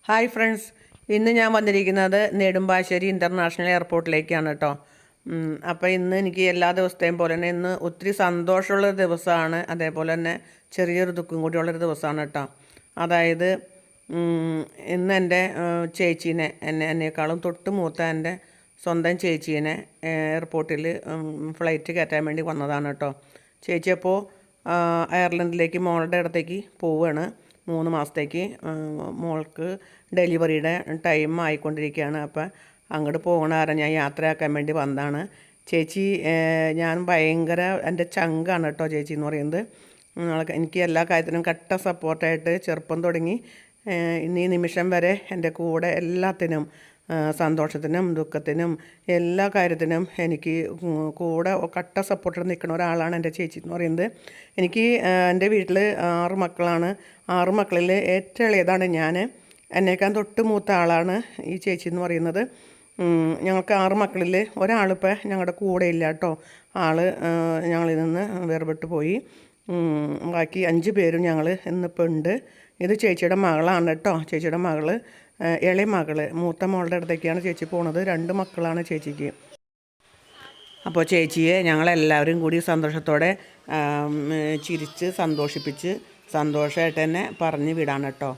Hi friends, ഇന്ന് ഞാൻ വന്നിരിക്കുന്നത് നെടുമ്പാശ്ശേരി ഇൻ്റർനാഷണൽ എയർപോർട്ടിലേക്കാണ് കേട്ടോ. അപ്പോൾ ഇന്ന് എനിക്ക് എല്ലാ ദിവസത്തെയും പോലെ തന്നെ ഇന്ന് ഒത്തിരി സന്തോഷമുള്ള ദിവസമാണ്, അതേപോലെ തന്നെ ചെറിയൊരു ദുഃഖം കൂടിയുള്ളൊരു ദിവസമാണ് കേട്ടോ. അതായത് ഇന്ന് എൻ്റെ ചേച്ചീനെ എന്നേക്കാളും തൊട്ട് മൂത്ത എൻ്റെ സ്വന്തം ചേച്ചീനെ എയർപോർട്ടിൽ ഫ്ലൈറ്റ് കയറ്റാൻ വേണ്ടി വന്നതാണ് കേട്ടോ. ചേച്ചി അപ്പോൾ അയർലൻഡിലേക്ക് മോളുടെ അടുത്തേക്ക് പോവുകയാണ്. 3 മാസത്തേക്ക് മോൾക്ക് ഡെലിവറിയുടെ ടൈം ആയിക്കൊണ്ടിരിക്കുകയാണ്. അപ്പം അങ്ങോട്ട് പോകണ കാരണം ഞാൻ യാത്രയാക്കാൻ വേണ്ടി വന്നതാണ്. ചേച്ചി ഞാൻ ഭയങ്കര എൻ്റെ ചങ്കാണ് കേട്ടോ ചേച്ചി എന്ന് പറയുന്നത്. എനിക്ക് എല്ലാ കാര്യത്തിനും കട്ട സപ്പോർട്ടായിട്ട് ചെറുപ്പം തുടങ്ങി ഇന്നീ നിമിഷം വരെ എൻ്റെ കൂടെ എല്ലാത്തിനും, സന്തോഷത്തിനും ദുഃഖത്തിനും എല്ലാ കാര്യത്തിനും എനിക്ക് കൂടെ കട്ട സപ്പോർട്ടിൽ നിൽക്കുന്ന ഒരാളാണ് എൻ്റെ ചേച്ചി എന്ന് പറയുന്നത്. എനിക്ക് എൻ്റെ വീട്ടിൽ 6 മക്കളാണ്. 6 മക്കളിൽ ഏറ്റവും ഇളയതാണ് ഞാൻ. എന്നേക്കാൾ തൊട്ട് മൂത്ത ആളാണ് ഈ ചേച്ചി എന്ന് പറയുന്നത്. ഞങ്ങൾക്ക് 6 മക്കളിൽ ഒരാളിപ്പോൾ ഞങ്ങളുടെ കൂടെ ഇല്ല കേട്ടോ. ഞങ്ങളിൽ നിന്ന് വേർപെട്ട് പോയി. ബാക്കി 5 പേരും ഞങ്ങൾ ഇന്നിപ്പോൾ ഉണ്ട്. ഇത് ചേച്ചിയുടെ മകളാണ് കേട്ടോ. ചേച്ചിയുടെ മകൾ, ഇളയ മകൾ, മൂത്ത മോളുടെ അടുത്തേക്കാണ് ചേച്ചി പോണത്. 2 മക്കളാണ് ചേച്ചിക്ക്. അപ്പോൾ ചേച്ചിയെ ഞങ്ങളെല്ലാവരും കൂടി സന്തോഷത്തോടെ ചിരിച്ച് സന്തോഷിപ്പിച്ച് സന്തോഷമായിട്ട് തന്നെ പറഞ്ഞ് വിടാണ് കേട്ടോ.